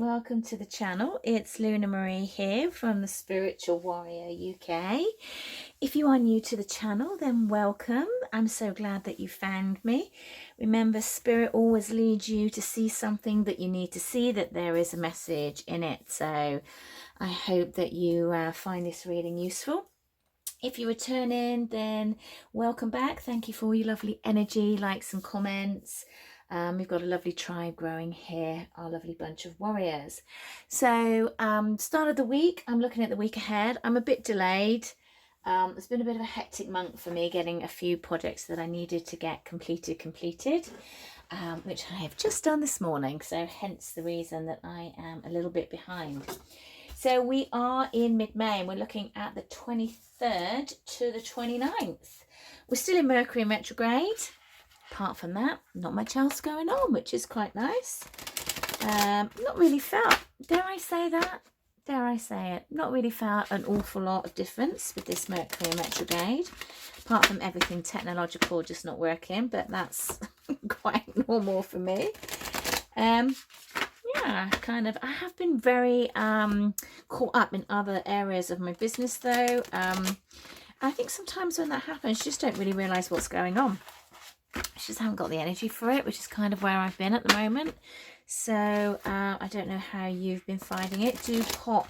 welcome to the channel. It's Luna Marie here from the Spiritual Warrior UK. If you are new to the channel, then welcome. I'm so glad that you found me. Remember, Spirit always leads you to see something that you need to see, that there is a message in it. So I hope that you find this reading useful. If you return in, then welcome back. Thank you for all your lovely energy, likes and comments. We've got a lovely tribe growing here, our lovely bunch of warriors. So start of the week, I'm looking at the week ahead. I'm a bit delayed. It's been a bit of a hectic month for me, getting a few projects that I needed to get completed, which I have just done this morning. So hence the reason that I am a little bit behind. So we are in mid-May and we're looking at the 23rd to the 29th. We're still in Mercury Retrograde. Apart from that, not much else going on, which is quite nice. Not really felt, dare I say that? Dare I say it? Not really felt an awful lot of difference with this Mercury Retrograde. Apart from everything technological just not working, but that's quite normal for me. Yeah, kind of. I have been very caught up in other areas of my business though. I think sometimes when that happens, you just don't really realise what's going on. I just haven't got the energy for it, which is kind of where I've been at the moment. So I don't know how you've been finding it. Do pop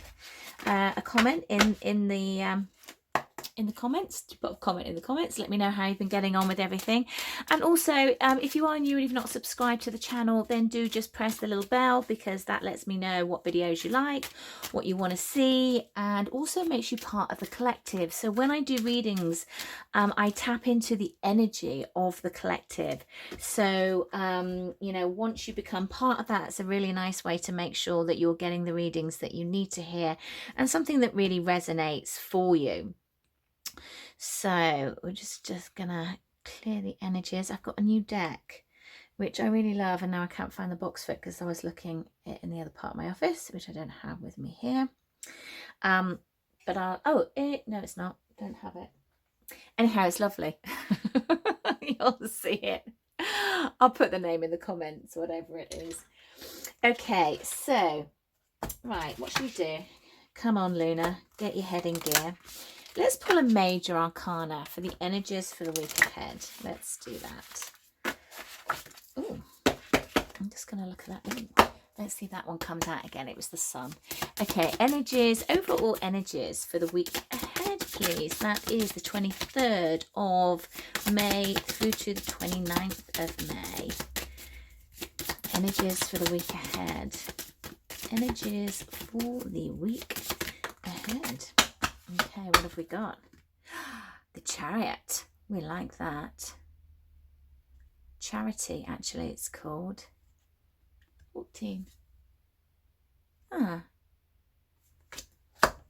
a comment in the comments. Put a comment in the comments. Let me know how you've been getting on with everything. And also, if you are new and you've not subscribed to the channel, then do just press the little bell, because that lets me know what videos you like, what you want to see, and also makes you part of the collective. So when I do readings, I tap into the energy of the collective. So you know, once you become part of that, it's a really nice way to make sure that you're getting the readings that you need to hear and something that really resonates for you. So we're just gonna clear the energies. I've got a new deck which I really love, and now I can't find the box for it because I was looking it in the other part of my office, which I don't have with me here. But I'll no, it's not, don't have it. Anyhow, it's lovely. You'll see it. I'll put the name in the comments, whatever it is. Okay, so right, what should we do? Come on, Luna, get your head in gear. Let's pull a major arcana for the energies for the week ahead. Let's do that. Oh, I'm just going to look at that. Ooh, let's see if that one comes out again. It was the sun. Okay, energies, overall energies for the week ahead, please. That is the 23rd of May through to the 29th of May. Energies for the week ahead. Energies for the week ahead. Okay, what have we got? The Chariot. We like that. Charity, actually, it's called. 14. Ah.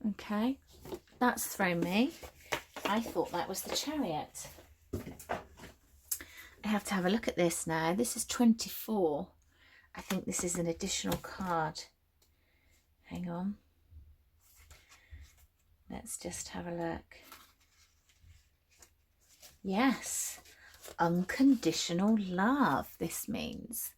Okay. That's thrown me. I thought that was the Chariot. I have to have a look at this now. This is 24. I think this is an additional card. Hang on. Let's just have a look. Yes, unconditional love, this means.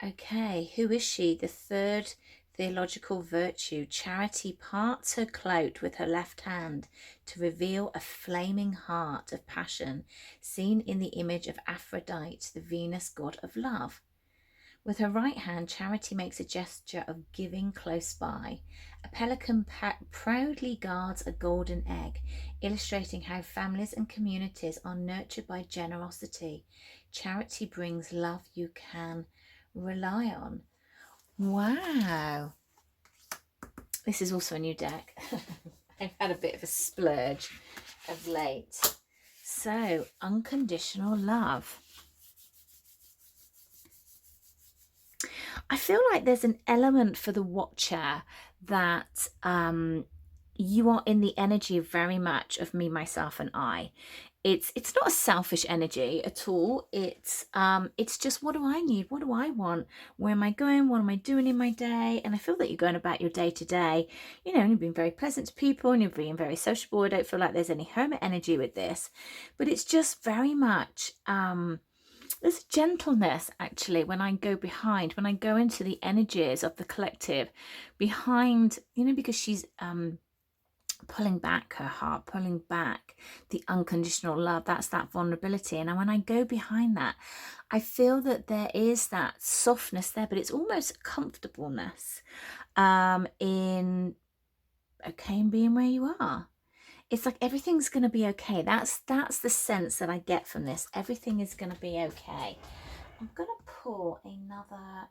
Okay, who is she? The third theological virtue. Charity parts her cloak with her left hand to reveal a flaming heart of passion, seen in the image of Aphrodite, the Venus god of love. With her right hand, Charity makes a gesture of giving close by. A pelican proudly guards a golden egg, illustrating how families and communities are nurtured by generosity. Charity brings love you can rely on. Wow. This is also a new deck. I've had a bit of a splurge of late. So, unconditional love. I feel like there's an element for the watcher that you are in the energy very much of me, myself and I. It's not a selfish energy at all. It's just, what do I need? What do I want? Where am I going? What am I doing in my day? And I feel that you're going about your day to day, you know, and you've been very pleasant to people and you're being very sociable. I don't feel like there's any hermit energy with this, but it's just very much there's a gentleness actually when I go into the energies of the collective behind, you know, because she's pulling back her heart, pulling back the unconditional love. That's that vulnerability. And when I go behind that, I feel that there is that softness there, but it's almost comfortableness in being where you are. It's like everything's going to be okay. That's the sense that I get from this. Everything is going to be okay. I'm going to pull another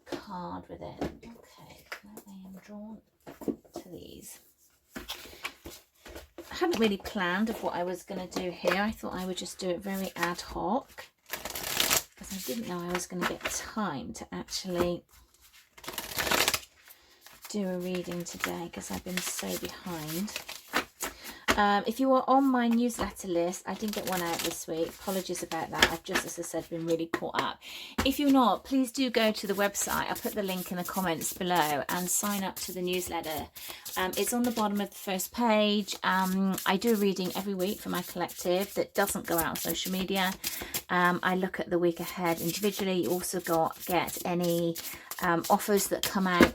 card with it. Okay, I am drawn to these. I hadn't really planned of what I was going to do here. I thought I would just do it very ad hoc because I didn't know I was going to get time to actually do a reading today because I've been so behind. If you are on my newsletter list, I didn't get one out this week. Apologies about that. I've just, as I said, been really caught up. If you're not, please do go to the website. I'll put the link in the comments below and sign up to the newsletter. It's on the bottom of the first page. I do a reading every week for my collective that doesn't go out on social media. I look at the week ahead individually. You also get any offers that come out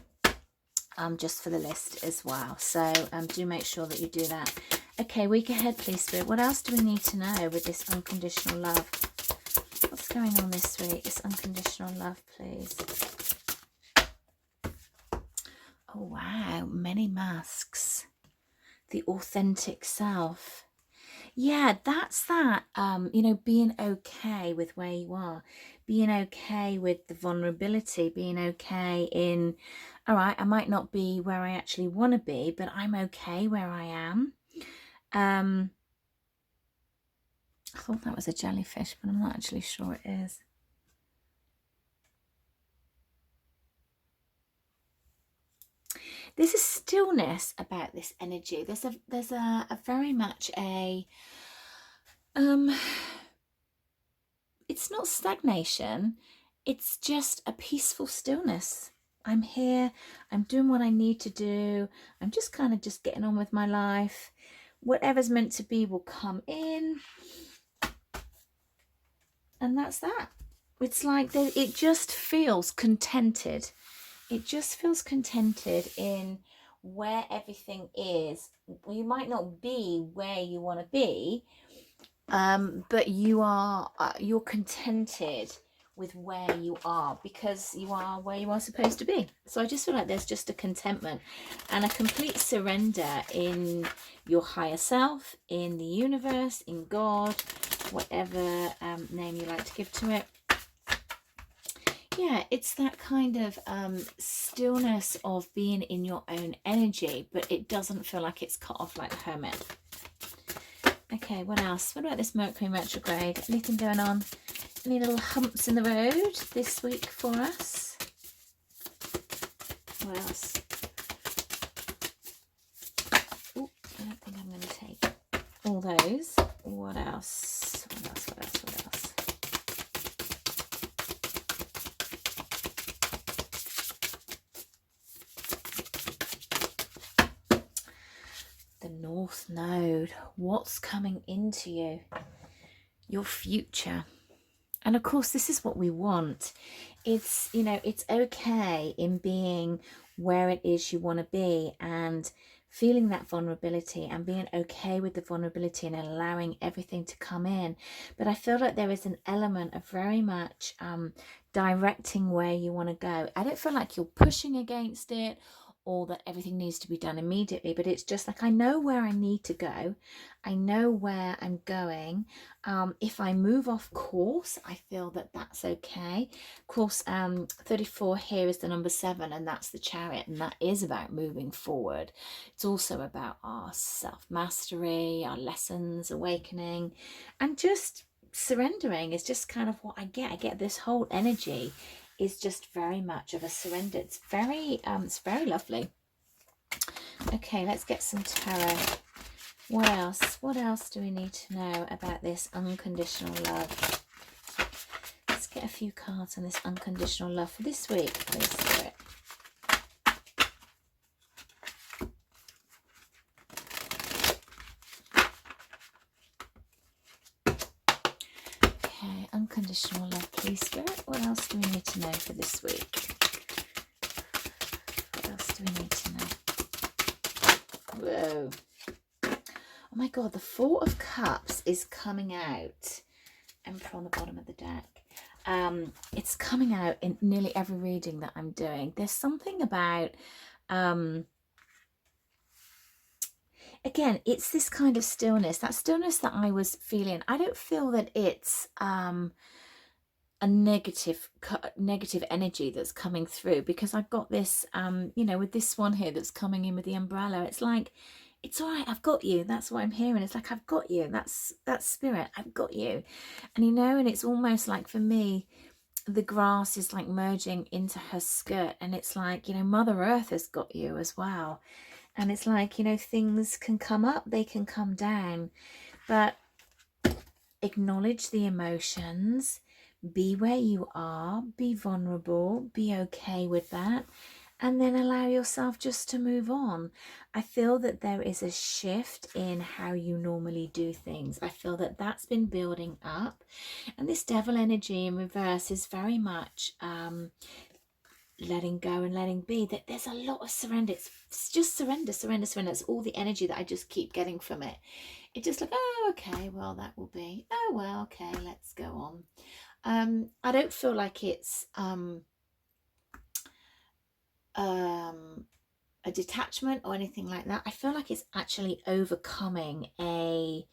just for the list as well. So do make sure that you do that. Okay, week ahead, please, Spirit. What else do we need to know with this unconditional love? What's going on this week? This unconditional love, please. Oh, wow. Many masks. The authentic self. Yeah, that's that, you know, being okay with where you are. Being okay with the vulnerability. Being okay in, all right, I might not be where I actually want to be, but I'm okay where I am. I thought that was a jellyfish, but I'm not actually sure it is. There's a stillness about this energy. There's a very much a it's not stagnation, it's just a peaceful stillness. I'm here, I'm doing what I need to do, I'm just kind of just getting on with my life. Whatever's meant to be will come in, and that's that. It's like it just feels contented. It just feels contented in where everything is. You might not be where you want to be, but you're contented with where you are because you are where you are supposed to be. So I just feel like there's just a contentment and a complete surrender in your higher self, in the universe, in God, whatever name you like to give to it. Yeah, it's that kind of stillness of being in your own energy, but it doesn't feel like it's cut off like the Hermit. Okay, what else? What about this Mercury Retrograde? Anything going on? Any little humps in the road this week for us? What else? Oh, I don't think I'm going to take all those. What else? What else? What else? What else? The North Node. What's coming into you? Your future. And of course, this is what we want. It's, you know, it's okay in being where it is you want to be and feeling that vulnerability and being okay with the vulnerability and allowing everything to come in. But I feel like there is an element of very much directing where you want to go. I don't feel like you're pushing against it or that everything needs to be done immediately, but it's just like I know where I need to go. I know where I'm going. If I move off course, I feel that that's okay. Of course, 34 here is the number 7, and that's the Chariot, and that is about moving forward. It's also about our self-mastery, our lessons, awakening, and just surrendering is just kind of what I get. I get this whole energy is just very much of a surrender. It's very lovely. Okay, let's get some tarot. What else? What else do we need to know about this unconditional love? Let's get a few cards on this unconditional love for this week, please, Spirit. Unconditional Love, please, Spirit. What else do we need to know for this week? What else do we need to know? Whoa. Oh my God, the Four of Cups is coming out. Emperor on the bottom of the deck. It's coming out in nearly every reading that I'm doing. There's something about, again, it's this kind of stillness, that stillness that I was feeling. I don't feel that it's a negative energy that's coming through, because I've got this, you know, with this one here that's coming in with the umbrella. It's like, it's all right, I've got you. That's what I'm hearing. It's like, I've got you. That's spirit. I've got you. And, you know, and it's almost like, for me, the grass is like merging into her skirt. And it's like, you know, Mother Earth has got you as well. And it's like, you know, things can come up, they can come down. But acknowledge the emotions. Be where you are. Be vulnerable. Be okay with that. And then allow yourself just to move on. I feel that there is a shift in how you normally do things. I feel that that's been building up. And this devil energy in reverse is very much letting go and letting be. That there's a lot of surrender. It's just surrender, surrender, surrender. It's all the energy that I just keep getting from it. It's just like, oh, okay, well, that will be. Oh, well, okay, let's go on. I don't feel like it's a detachment or anything like that. I feel like it's actually overcoming a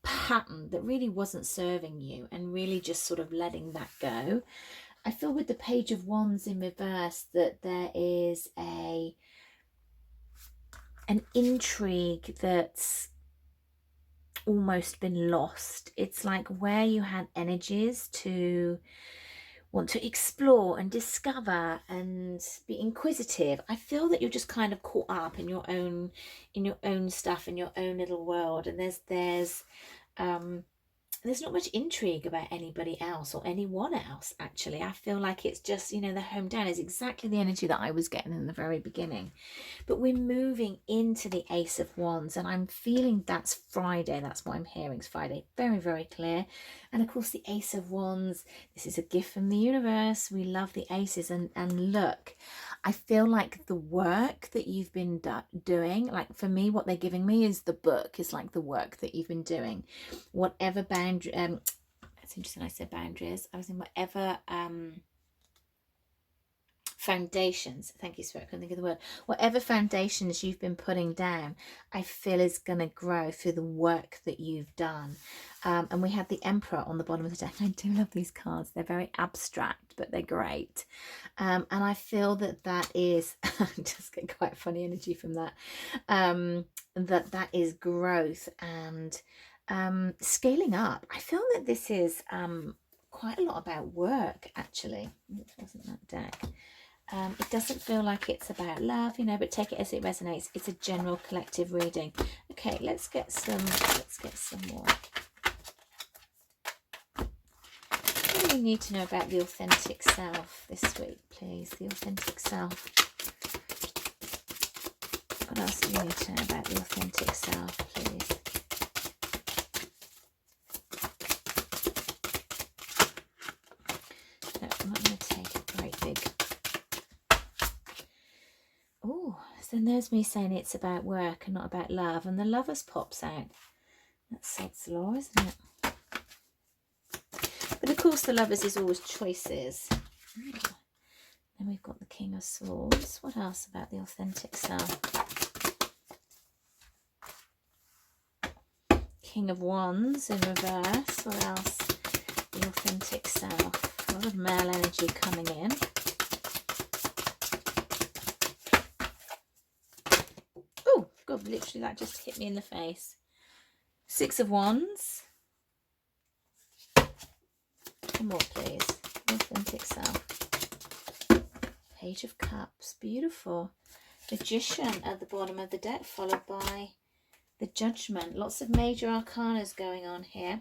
pattern that really wasn't serving you and really just sort of letting that go. I feel with the Page of Wands in reverse that there is an intrigue that's almost been lost. It's like where you had energies to want to explore and discover and be inquisitive. I feel that you're just kind of caught up in your own stuff, in your own little world, and there's not much intrigue about anybody else or anyone else, actually. I feel like it's just, you know, the home down is exactly the energy that I was getting in the very beginning. But we're moving into the Ace of Wands, and I'm feeling that's Friday. That's what I'm hearing. It's Friday. Very, very clear. And of course, the Ace of Wands, this is a gift from the universe. We love the aces. And look, I feel like the work that you've been doing, like for me, what they're giving me is the book, is like the work that you've been doing. Whatever boundary, it's interesting I said boundaries. I was in whatever foundations, thank you, Spirit, I couldn't think of the word. Whatever foundations you've been putting down, I feel is going to grow through the work that you've done. And we have the Emperor on the bottom of the deck. I do love these cards. They're very abstract, but they're great. And I feel that that is, just get quite funny energy from that, that is growth and scaling up. I feel that this is quite a lot about work, actually. It wasn't that deck. It doesn't feel like it's about love, you know, but take it as it resonates. It's a general collective reading. Okay, let's get some more. What do we need to know about the authentic self this week, please? The authentic self. What else do you need to know about the authentic self, please? No, I'm not going to take a great big... Oh, so there's me saying it's about work and not about love, and the Lovers pops out. That's sod's law, isn't it? But of course the Lovers is always choices. Then we've got the King of Swords. What else about the authentic self? King of Wands in reverse. What else? The authentic self. A lot of male energy coming in. Oh, God, literally that just hit me in the face. Six of Wands. One more, please. The authentic self. Page of Cups. Beautiful. Magician at the bottom of the deck, followed by the Judgment. Lots of major arcanas going on here.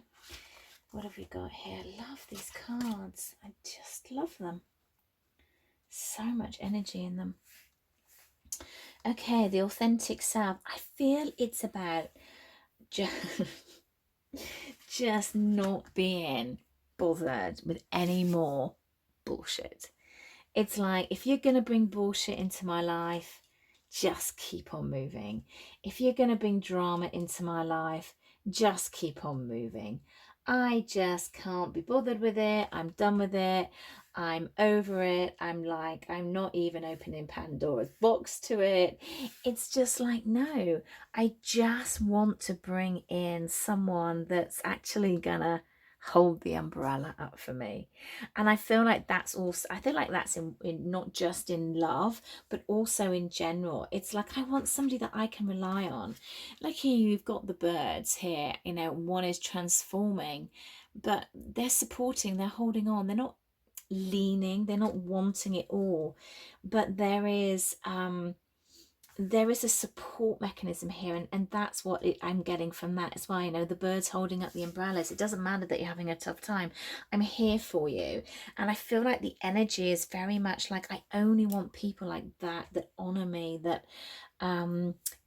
What have we got here? I love these cards. I just love them. So much energy in them. Okay, the authentic self. I feel it's about just not being bothered with any more bullshit. It's like, if you're going to bring bullshit into my life, just keep on moving. If you're going to bring drama into my life, just keep on moving. I just can't be bothered with it. I'm done with it. I'm over it. I'm not even opening Pandora's box to it. It's just like, no, I just want to bring in someone that's actually gonna hold the umbrella up for me. And I feel like that's also, I feel like that's in not just in love, but also in general. It's like, I want somebody that I can rely on. Like here, you've got the birds here, you know, one is transforming, but they're supporting, they're holding on, they're not leaning, they're not wanting it all, but there is a support mechanism here, and that's what I'm getting from that as well. You know, the birds holding up the umbrellas. It doesn't matter that you're having a tough time. I'm here for you. And I feel like the energy is very much like, I only want people like that, that honor me, that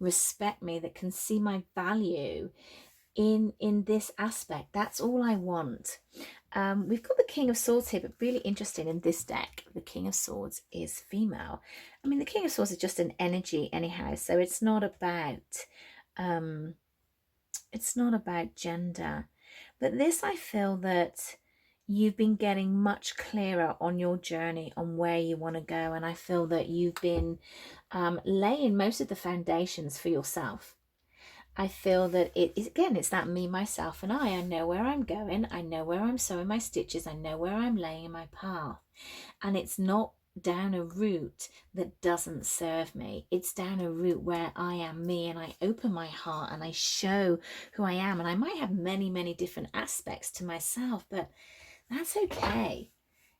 respect me, that can see my value in this aspect. That's all I want. We've got the King of Swords here, but really interesting in this deck, the King of Swords is female. I mean, the King of Swords is just an energy anyhow, so it's not about gender. But this, I feel that you've been getting much clearer on your journey on where you want to go, and I feel that you've been laying most of the foundations for yourself. I feel that it's that me, myself, and I know where I'm going. I know where I'm sewing my stitches. I know where I'm laying my path. And it's not down a route that doesn't serve me. It's down a route where I am me, and I open my heart and I show who I am. And I might have many, many different aspects to myself, but that's okay.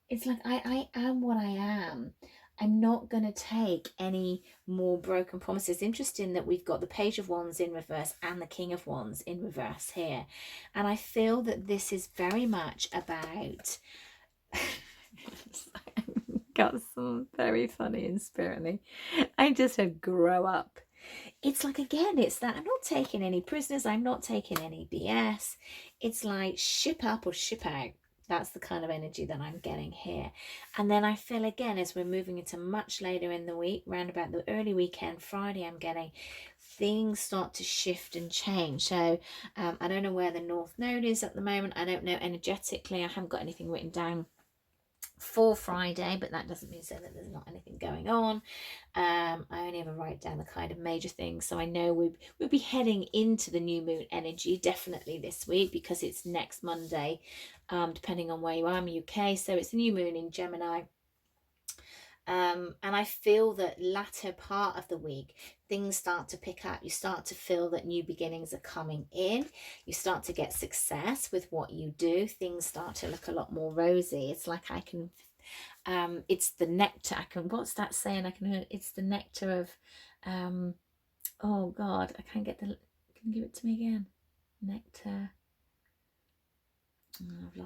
It's like, I am what I am. I'm not going to take any more broken promises. Interesting that we've got the Page of Wands in reverse and the King of Wands in reverse here. And I feel that this is very much about... got some very funny and spiritly. I just said, grow up. It's like, again, it's that I'm not taking any prisoners. I'm not taking any BS. It's like, ship up or ship out. That's the kind of energy that I'm getting here. And then I feel again, as we're moving into much later in the week, round about the early weekend, Friday, I'm getting things start to shift and change. So I don't know where the North Node is at the moment. I don't know energetically. I haven't got anything written down for Friday, but that doesn't mean so that there's not anything going on. I only ever write down the kind of major things, so I know we'll be heading into the new moon energy definitely this week, because it's next Monday, depending on where you are. I'm UK, so it's the new moon in Gemini. And I feel that latter part of the week, things start to pick up. You start to feel that new beginnings are coming in. You start to get success with what you do. Things start to look a lot more rosy. It's like I can, it's the nectar. I can, what's that saying? I can, it's the nectar of, oh God, I can't get the, can you give it to me again? Nectar. Oh, I've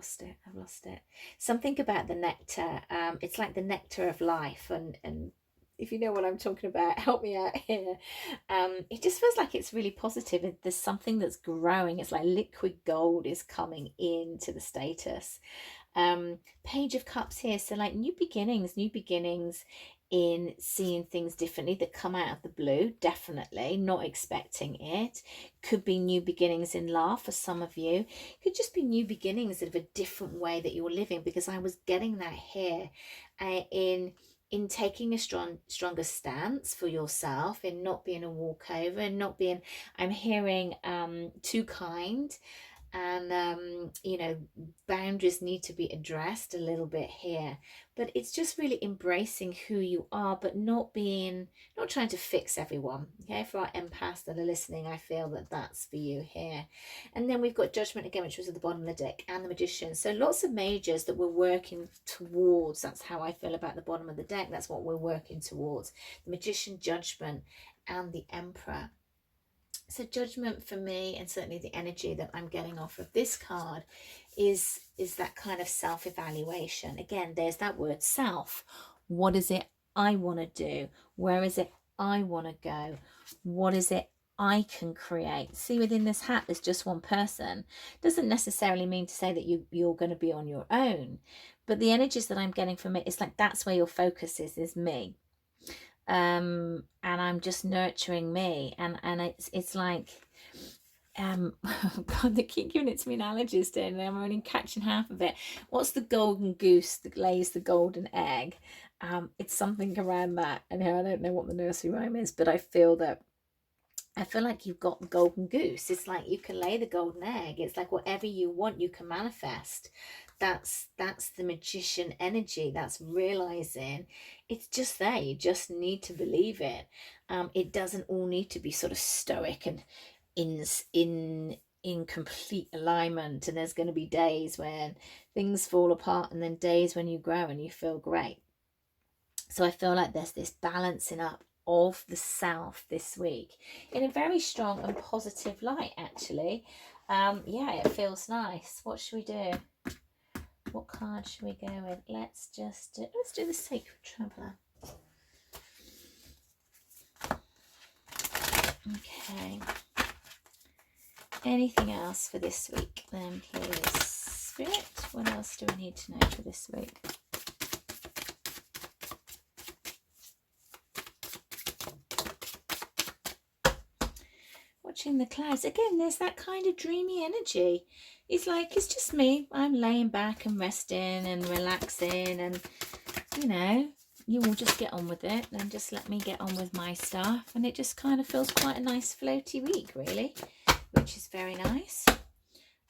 lost it. Something about the nectar. It's like the nectar of life, and if you know what I'm talking about, help me out here. It just feels like it's really positive. There's something that's growing. It's like liquid gold is coming into the status. Page of Cups here, so like new beginnings in seeing things differently that come out of the blue. Definitely not expecting it. Could be new beginnings in love for some of you. Could just be new beginnings of a different way that you're living, because I was getting that here in taking a stronger stance for yourself, in not being a walkover, and not being, I'm hearing too kind. And you know, boundaries need to be addressed a little bit here, but it's just really embracing who you are, but not trying to fix everyone. Okay, for our empaths that are listening, I feel that that's for you here. And then we've got Judgment again, which was at the bottom of the deck, and the Magician. So lots of majors that we're working towards. That's how I feel about the bottom of the deck. That's what we're working towards: the Magician, Judgment, and the Emperor. So Judgment for me, and certainly the energy that I'm getting off of this card, is that kind of self-evaluation. Again, there's that word self. What is it I want to do? Where is it I want to go? What is it I can create. See, within this hat, there's just one person. Doesn't necessarily mean to say that you're going to be on your own. But the energies that I'm getting from it is like, that's where your focus is me. And I'm just nurturing me. And it's like, oh God, they keep giving it to me in allergies, and I'm only catching half of it. What's the golden goose that lays the golden egg? It's something around that. And I don't know what the nursery rhyme is, but I feel like you've got the golden goose. It's like you can lay the golden egg. It's like whatever you want, you can manifest. That's the magician energy. That's realizing it's just there. You just need to believe it. It doesn't all need to be sort of stoic and in complete alignment. And there's going to be days when things fall apart, and then days when you grow and you feel great. So I feel like there's this balancing up of the self this week in a very strong and positive light, actually. Yeah, it feels nice. What should we do? What card should we go with? Let's do the Sacred Traveller. Okay. Anything else for this week then, please? Spirit, what else do we need to know for this week? Watching the clouds. Again, there's that kind of dreamy energy. It's like, it's just me. I'm laying back and resting and relaxing, and, you know, you will just get on with it and just let me get on with my stuff. And it just kind of feels quite a nice floaty week, really, which is very nice.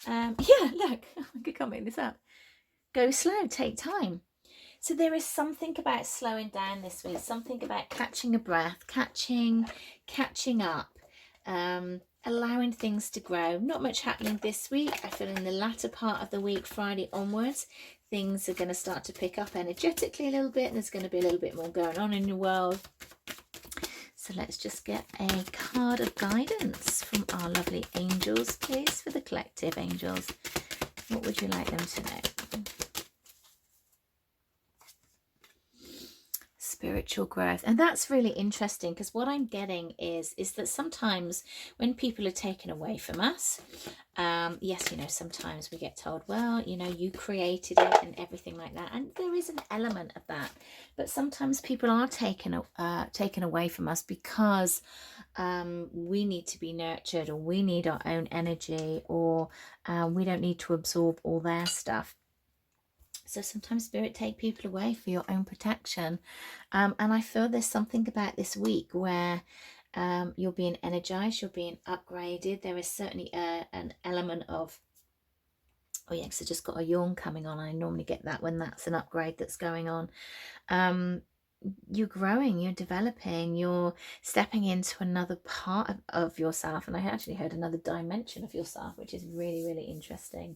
Yeah, look, I can't make this up. Go slow, take time. So there is something about slowing down this week, something about catching a breath, catching up, allowing things to grow. Not much happening this week. I feel in the latter part of the week, Friday onwards, things are going to start to pick up energetically a little bit, and there's going to be a little bit more going on in the world. So let's just get a card of guidance from our lovely angels, please, for the collective angels. What would you like them to know? Spiritual growth. And that's really interesting, because what I'm getting is that sometimes when people are taken away from us, yes, you know, sometimes we get told, well, you know, you created it and everything like that, and there is an element of that. But sometimes people are taken away from us because we need to be nurtured, or we need our own energy, or we don't need to absorb all their stuff. So sometimes spirit take people away for your own protection. And I feel there's something about this week where you're being energized, you're being upgraded. There is certainly an element of, oh yeah, because I just got a yawn coming on. I normally get that when that's an upgrade that's going on. You're growing, you're developing, you're stepping into another part of yourself. And I actually heard another dimension of yourself, which is really, really interesting.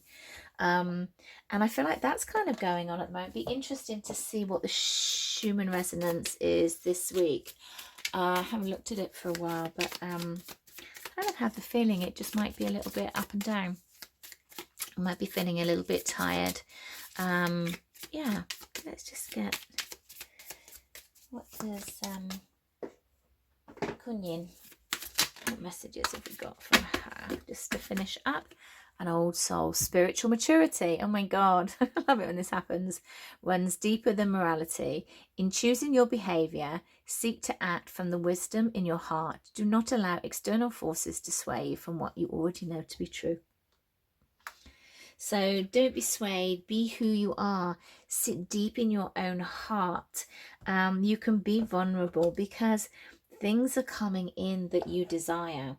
And I feel like that's kind of going on at the moment. Be interesting to see what the Schumann resonance is this week. I haven't looked at it for a while, but I kind of have the feeling it just might be a little bit up and down. I might be feeling a little bit tired. Yeah, let's just get, what does Kunyin, what messages have we got from her, just to finish up? An old soul, spiritual maturity. Oh my God, I love it when this happens. Runs deeper than morality. In choosing your behavior, seek to act from the wisdom in your heart. Do not allow external forces to sway you from what you already know to be true. So don't be swayed, be who you are, sit deep in your own heart. You can be vulnerable because things are coming in that you desire.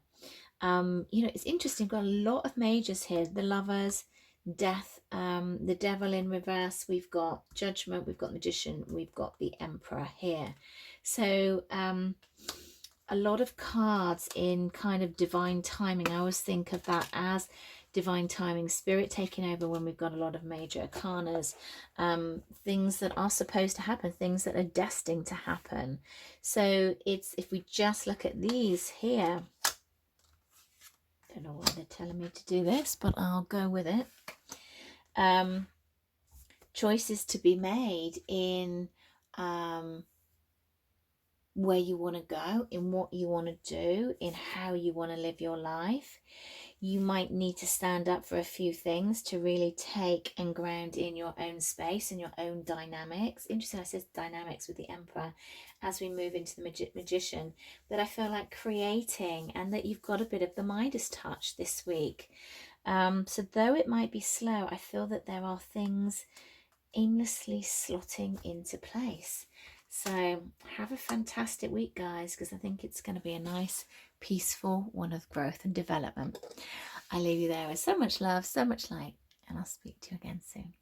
You know, it's interesting, we've got a lot of majors here. The Lovers, Death, the Devil in reverse, we've got Judgment, we've got Magician, we've got the Emperor here. So a lot of cards in kind of divine timing. I always think of that as divine timing, spirit taking over when we've got a lot of major arcanas, things that are supposed to happen, things that are destined to happen. So it's, if we just look at these here, don't know why they're telling me to do this, but I'll go with it. Choices to be made in where you want to go, in what you want to do, in how you want to live your life. You might need to stand up for a few things to really take and ground in your own space and your own dynamics. Interesting, I said dynamics with the Emperor as we move into the Magician, that I feel like creating, and that you've got a bit of the Midas touch this week. So though it might be slow, I feel that there are things aimlessly slotting into place. So have a fantastic week, guys, because I think it's going to be a nice, peaceful one of growth and development. I leave you there with so much love, so much light, and I'll speak to you again soon.